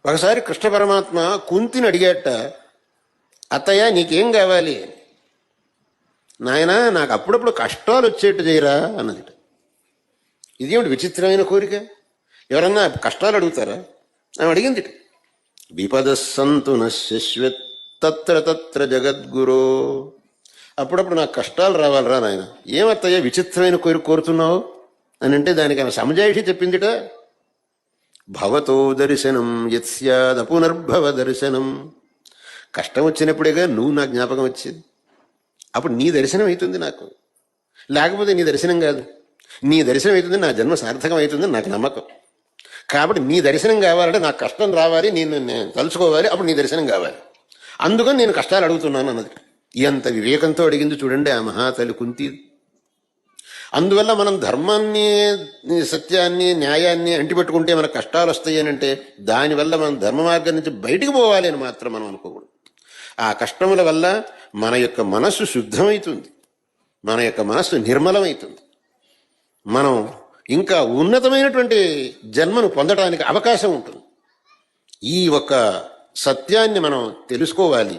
ఒకసారి కృష్ణ పరమాత్మ కుంతిని అడిగాట, అత్తయ్య నీకేం కావాలి? నాయన నాకు అప్పుడప్పుడు కష్టాలు వచ్చేట్టు చేయరా అన్నది. ఇదేమిటి విచిత్రమైన కోరిక? ఎవరన్నా కష్టాలు అడుగుతారా? ఆమె అడిగింది, విపద సంతు నశ్యశ్వత్ తత్ర తత్ర జగద్గురో. అప్పుడప్పుడు నాకు కష్టాలు రావాలరా నాయన. ఏమత్తయ్య విచిత్రమైన కోరిక కోరుతున్నావు అని అంటే దానికి ఆమె సమజాయిషి చెప్పిందిట. భవతో దర్శనం యత్స్యాద్ పునర్భవ దర్శనం. కష్టం వచ్చినప్పుడేగా నువ్వు నా జ్ఞాపకం వచ్చేది. అప్పుడు నీ దర్శనం అవుతుంది నాకు, లేకపోతే నీ దర్శనం కాదు. నీ దర్శనం అవుతుంది, నా జన్మ సార్థకం అవుతుంది నాకు నమ్మకం. కాబట్టి నీ దర్శనం కావాలంటే నాకు కష్టం రావాలి, నేను తలుచుకోవాలి, అప్పుడు నీ దర్శనం కావాలి. అందుకని నేను కష్టాలు అడుగుతున్నాను అన్నది. ఎంత వివేకంతో అడిగింది చూడండి ఆ మహాతల్లి కుంతి. అందువల్ల మనం ధర్మాన్ని, సత్యాన్ని, న్యాయాన్ని అంటిపెట్టుకుంటే మనకు కష్టాలు వస్తాయి అని అంటే దానివల్ల మనం ధర్మ మార్గం నుంచి బయటికి పోవాలి అని మాత్రం మనం అనుకోకూడదు. ఆ కష్టముల వల్ల మన యొక్క మనస్సు శుద్ధమవుతుంది, మన యొక్క మనస్సు నిర్మలమవుతుంది. మనం ఇంకా ఉన్నతమైనటువంటి జన్మను పొందడానికి అవకాశం ఉంటుంది. ఈ ఒక్క సత్యాన్ని మనం తెలుసుకోవాలి.